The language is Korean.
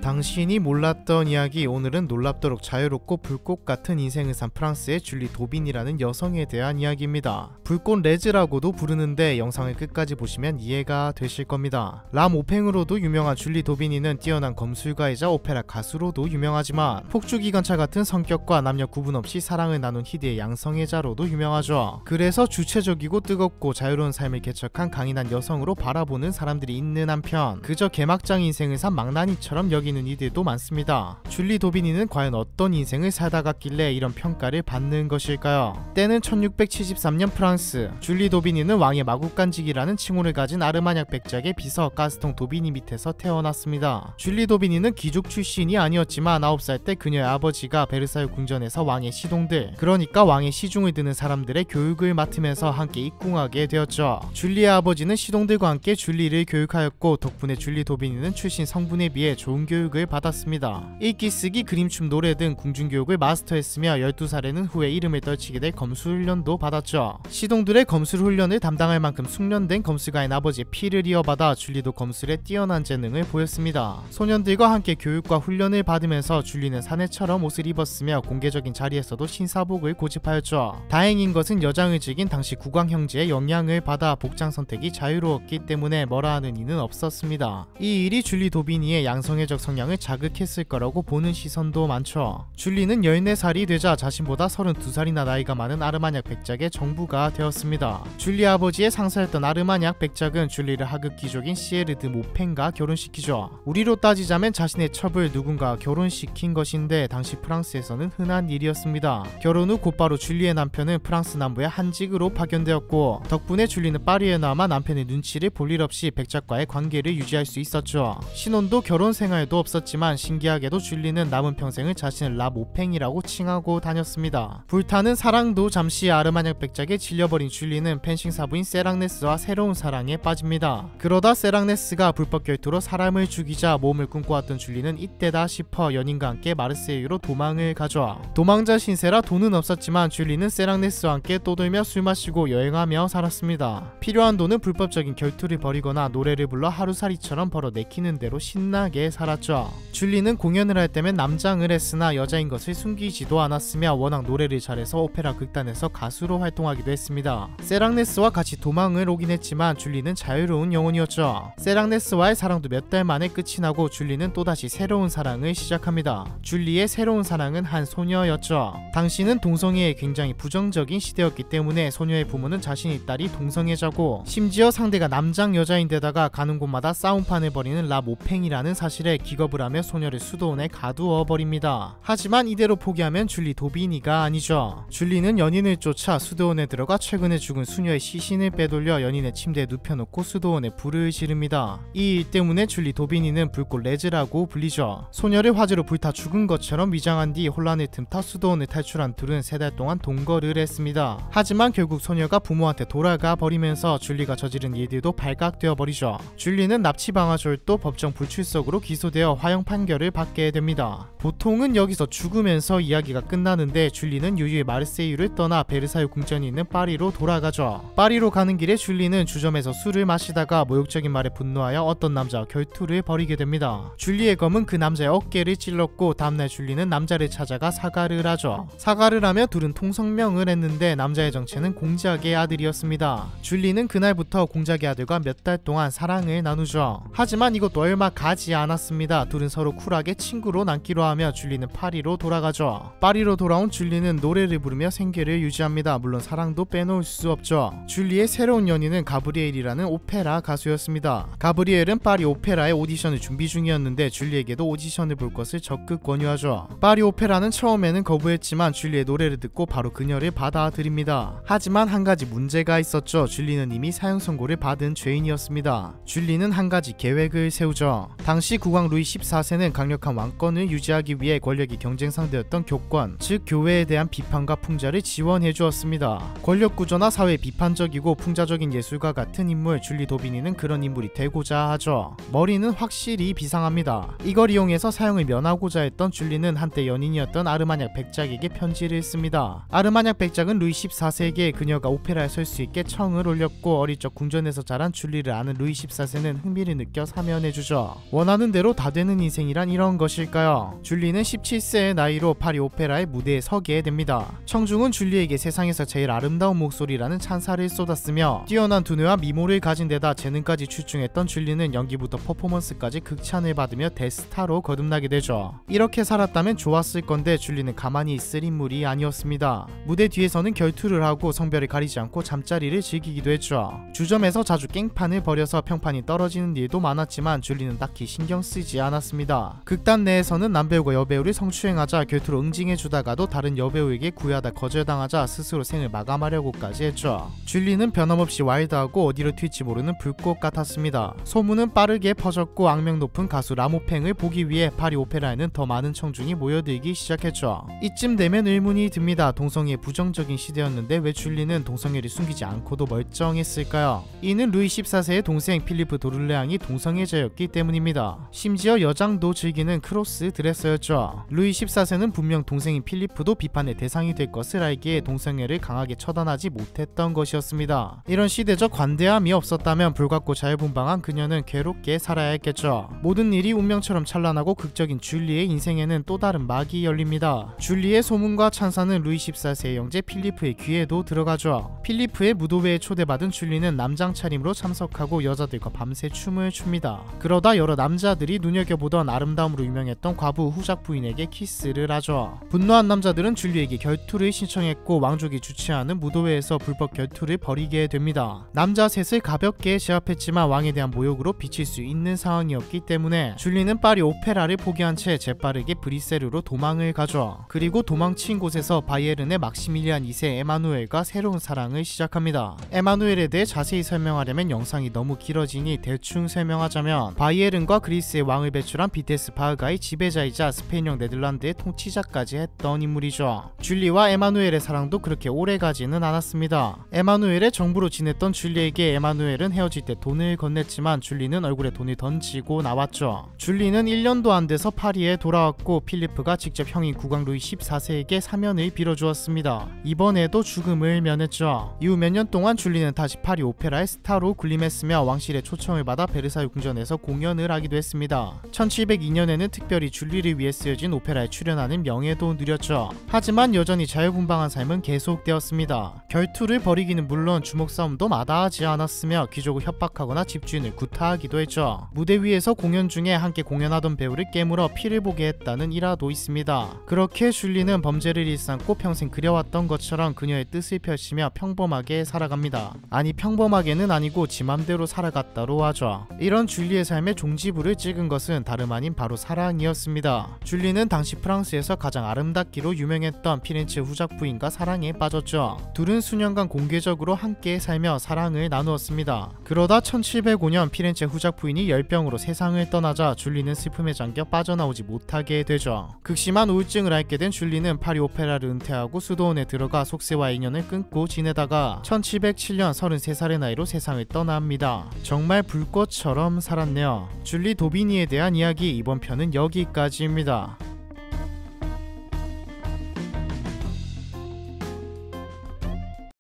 당신이 몰랐던 이야기. 오늘은 놀랍도록 자유롭고 불꽃 같은 인생을 산 프랑스의 줄리 도빈이라는 여성에 대한 이야기입니다. 불꽃 레즈라고도 부르는데 영상을 끝까지 보시면 이해가 되실 겁니다. 람오팽으로도 유명한 줄리 도빈이는 뛰어난 검술가이자 오페라 가수로도 유명하지만 폭주기관차 같은 성격과 남녀 구분 없이 사랑을 나눈 희대의 양성애자로도 유명하죠. 그래서 주체적이고 뜨겁고 자유로운 삶을 개척한 강인한 여성으로 바라보는 사람들이 있는 한편 그저 개막장 인생을 산 망나니처럼 여기는 이들도 많습니다. 줄리 도비니는 과연 어떤 인생을 살다 갔길래 이런 평가를 받는 것일까요? 때는 1673년 프랑스. 줄리 도비니는 왕의 마구간직이라는 칭호를 가진 아르마냥 백작의 비서 가스통 도비니 밑에서 태어났습니다. 줄리 도비니는 귀족 출신이 아니었지만 9살 때 그녀의 아버지가 베르사유 궁전에서 왕의 시동들, 그러니까 왕의 시중을 드는 사람들의 교육을 맡으면서 함께 입궁하게 되었죠. 줄리의 아버지는 시동들과 함께 줄리를 교육하였고 덕분에 줄리 도비니는 출신 성분에 비해 좋은 교육을 받았습니다. 읽기 쓰기 그림춤 노래 등 궁중교육을 마스터했으며 12살에는 후에 이름을 떨치게 될 검술훈련도 받았죠. 시동들의 검술훈련을 담당할 만큼 숙련된 검술가인 아버지의 피를 이어받아 줄리도 검술에 뛰어난 재능을 보였습니다. 소년들과 함께 교육과 훈련을 받으면서 줄리는 사내처럼 옷을 입었으며 공개적인 자리에서도 신사복을 고집하였죠. 다행인 것은 여장을 즐긴 당시 국왕 형제의 영향을 받아 복장 선택이 자유로웠기 때문에 뭐라 하는 이는 없었습니다. 이 일이 줄리 도비니의 양성애적 성향을 자극했을 거라고 보는 시선도 많죠. 줄리는 14살이 되자 자신보다 32살이나 나이가 많은 아르마냥 백작의 정부가 되었습니다. 줄리 아버지의 상사였던 아르마냥 백작은 줄리를 하급 귀족인 시에르 드 모팽과 결혼시키죠. 우리로 따지자면 자신의 첩을 누군가 결혼시킨 것인데 당시 프랑스에서는 흔한 일이었습니다. 결혼 후 곧바로 줄리의 남편은 프랑스 남부의 한직으로 파견되었고 덕분에 줄리는 파리에 남아 남편의 눈치를 볼 일 없이 백작과의 관계를 유지할 수 있었죠. 신혼도 결혼 생활도 없었지만 신기하게도 줄리는 남은 평생을 자신을 람오팽이라고 칭하고 다녔습니다. 불타는 사랑도 잠시 아르마냥 백작에 질려버린 줄리는 펜싱 사부인 세랑네스와 새로운 사랑에 빠집니다. 그러다 세랑네스가 불법 결투로 사람을 죽이자 몸을 꿈꿔왔던 줄리는 이때다 싶어 연인과 함께 마르세유로 도망을 가죠. 도망자 신세라 돈은 없었지만 줄리는 세랑네스와 함께 떠돌며 술 마시고 여행하며 살았습니다. 필요한 돈은 불법적인 결투를 벌이거나 노래를 불러 하루살이처럼 벌어 내키는 대로 신나게 살았죠. 줄리는 공연을 할 때면 남장을 했으나 여자인 것을 숨기지도 않았으며 워낙 노래를 잘해서 오페라 극단에서 가수로 활동하기도 했습니다. 세랑네스와 같이 도망을 오긴 했지만 줄리는 자유로운 영혼이었죠. 세랑네스와의 사랑도 몇 달 만에 끝이 나고 줄리는 또다시 새로운 사랑을 시작합니다. 줄리의 새로운 사랑은 한 소녀였죠. 당시는 동성애에 굉장히 부정적인 시대였기 때문에 소녀의 부모는 자신의 딸이 동성애자고 심지어 상대가 남장 여자인데다가 가는 곳마다 싸움판을 벌이는 람오팽이라는 사실에 기겁을 하며 소녀를 수도원에 가두어 버립니다. 하지만 이대로 포기하면 줄리 도비니가 아니죠. 줄리는 연인을 쫓아 수도원에 들어가 최근에 죽은 수녀의 시신을 빼돌려 연인의 침대에 눕혀놓고 수도원에 불을 지릅니다. 이 일 때문에 줄리 도비니는 불꽃 레즈라고 불리죠. 소녀를 화재로 불타 죽은 것처럼 위장한 뒤 혼란을 틈타 수도원을 탈출한 둘은 3달 동안 동거를 했습니다. 하지만 결국 소녀가 부모한테 돌아가 버리면서 줄리가 저지른 일들도 발각되어 버리죠. 줄리는 납치방화절도 법정 불출석으로 기소되어 화형 판결을 받게 됩니다. 보통은 여기서 죽으면서 이야기가 끝나는데 줄리는 유유히 마르세유를 떠나 베르사유 궁전이 있는 파리로 돌아가죠. 파리로 가는 길에 줄리는 주점에서 술을 마시다가 모욕적인 말에 분노하여 어떤 남자와 결투를 벌이게 됩니다. 줄리의 검은 그 남자의 어깨를 찔렀고 다음날 줄리는 남자를 찾아가 사과를 하죠. 사과를 하며 둘은 통성명을 했는데 남자의 정체는 공작의 아들이었습니다. 줄리는 그날부터 공작의 아들과 몇 달 동안 사랑을 나누죠. 하지만 이것도 얼마 가지 않았습니다. 둘은 서로 쿨하게 친구로 남기로 하며 줄리는 파리로 돌아가죠. 파리로 돌아온 줄리는 노래를 부르며 생계를 유지합니다. 물론 사랑도 빼놓을 수 없죠. 줄리의 새로운 연인은 가브리엘이라는 오페라 가수였습니다. 가브리엘은 파리 오페라의 오디션을 준비 중이었는데 줄리에게도 오디션을 볼 것을 적극 권유하죠. 파리 오페라는 처음에는 거부했지만 줄리의 노래를 듣고 바로 그녀를 받아들입니다. 하지만 한 가지 문제가 있었죠. 줄리는 이미 사형 선고를 받은 죄인이었습니다. 줄리는 한 가지 계획을 세우죠. 당시 국왕 루이 14세는 강력한 왕권을 유지하기 위해 권력이 경쟁 상대였던 교권, 즉 교회에 대한 비판과 풍자를 지원해 주었습니다. 권력 구조나 사회 비판적이고 풍자적인 예술가 같은 인물 줄리 도비니는 그런 인물이 되고자 하죠. 머리는 확실히 비상합니다. 이걸 이용해서 사형을 면하고자 했던 줄리는 한때 연인이었던 아르마냥 백작에게 편지를 씁니다. 아르마냥 백작은 루이 14세에게 그녀가 오페라에 설 수 있게 청을 올렸고 어릴 적 궁전에서 자란 줄리를 아는 루이 14세는 흥미를 느껴 사면해주죠. 원하는 대로 되는 인생이란 이런 것일까요? 줄리는 17세의 나이로 파리 오페라의 무대에 서게 됩니다. 청중은 줄리에게 세상에서 제일 아름다운 목소리라는 찬사를 쏟았으며 뛰어난 두뇌와 미모를 가진 데다 재능까지 출중했던 줄리는 연기부터 퍼포먼스까지 극찬을 받으며 대스타로 거듭나게 되죠. 이렇게 살았다면 좋았을 건데 줄리는 가만히 있을 인물이 아니었습니다. 무대 뒤에서는 결투를 하고 성별을 가리지 않고 잠자리를 즐기기도 했죠. 주점에서 자주 깽판을 벌여서 평판이 떨어지는 일도 많았지만 줄리는 딱히 신경 쓰지 않았습니다. 극단 내에서는 남배우가 여배우를 성추행하자 결투로 응징해주다가도 다른 여배우에게 구애하다 거절당하자 스스로 생을 마감하려고까지 했죠. 줄리는 변함없이 와일드하고 어디로 튈지 모르는 불꽃 같았습니다. 소문은 빠르게 퍼졌고 악명 높은 가수 라모팽을 보기 위해 파리 오페라에는 더 많은 청중이 모여들기 시작했죠. 이쯤 되면 의문이 듭니다. 동성애의 부정적인 시대였는데 왜 줄리는 동성애를 숨기지 않고도 멀쩡했을까요? 이는 루이 14세의 동생 필리프 도를레앙이 동성애자였기 때문입니다. 심지어 여장도 즐기는 크로스 드레서였죠. 루이 14세는 분명 동생인 필리프도 비판의 대상이 될 것을 알기에 동성애를 강하게 처단하지 못했던 것이었습니다. 이런 시대적 관대함이 없었다면 불같고 자유분방한 그녀는 괴롭게 살아야 했겠죠. 모든 일이 운명처럼 찬란하고 극적인 줄리의 인생에는 또 다른 막이 열립니다. 줄리의 소문과 찬사는 루이 14세의 형제 필리프의 귀에도 들어가죠. 필리프의 무도회에 초대받은 줄리는 남장 차림으로 참석하고 여자들과 밤새 춤을 춥니다. 그러다 여러 남자들이 눈여겨보던 아름다움으로 유명했던 과부 후작 부인에게 키스를 하죠. 분노한 남자들은 줄리에게 결투를 신청했고 왕족이 주최하는 무도회에서 불법 결투를 벌이게 됩니다. 남자 셋을 가볍게 제압했지만 왕에 대한 모욕으로 비칠 수 있는 상황이었기 때문에 줄리는 파리 오페라를 포기한 채 재빠르게 브뤼셀로 도망을 가죠. 그리고 도망친 곳에서 바이에른의 막시밀리안 2세 에마누엘과 새로운 사랑을 시작합니다. 에마누엘에 대해 자세히 설명하려면 영상이 너무 길어지니 대충 설명하자면 바이에른과 그리스의 왕을 배출한 비테스 바흐가의 지배자이자 스페인형 네덜란드의 통치자까지 했던 인물이죠. 줄리와 에마누엘의 사랑도 그렇게 오래가지는 않았습니다. 에마누엘의 정부로 지냈던 줄리에게 에마누엘은 헤어질 때 돈을 건넸지만 줄리는 얼굴에 돈을 던지고 나왔죠. 줄리는 1년도 안 돼서 파리에 돌아왔고 필리프가 직접 형인 국왕 루이 14세에게 사면을 빌어주었습니다. 이번에도 죽음을 면했죠. 이후 몇 년 동안 줄리는 다시 파리 오페라의 스타로 군림했으며 왕실의 초청을 받아 베르사유 궁전에서 공연을 하기도 했습니다. 1702년에는 특별히 줄리를 위해 쓰여진 오페라에 출연하는 명예도 누렸죠. 하지만 여전히 자유분방한 삶은 계속되었습니다. 결투를 벌이기는 물론 주먹 싸움도 마다하지 않았으며 귀족을 협박하거나 집주인을 구타하기도 했죠. 무대 위에서 공연 중에 함께 공연하던 배우를 깨물어 피를 보게 했다는 일화도 있습니다. 그렇게 줄리는 범죄를 일삼고 평생 그려왔던 것처럼 그녀의 뜻을 펼치며 평범하게 살아갑니다. 아니 평범하게는 아니고 지 맘대로 살아갔다로 하죠. 이런 줄리의 삶의 종지부를 찍은 것은 다름 아닌 바로 사랑이었습니다. 줄리는 당시 프랑스에서 가장 아름답기로 유명했던 피렌체 후작 부인과 사랑에 빠졌죠. 둘은 수년간 공개적으로 함께 살며 사랑을 나누었습니다. 그러다 1705년 피렌체 후작 부인이 열병으로 세상을 떠나자 줄리는 슬픔에 잠겨 빠져나오지 못하게 되죠. 극심한 우울증을 앓게 된 줄리는 파리 오페라를 은퇴하고 수도원에 들어가 속세와 인연을 끊고 지내다가 1707년 33살의 나이로 세상을 떠납니다. 정말 불꽃처럼 살았네요. 줄리 도비니에 대한 이야기 이번 편은 여기까지입니다.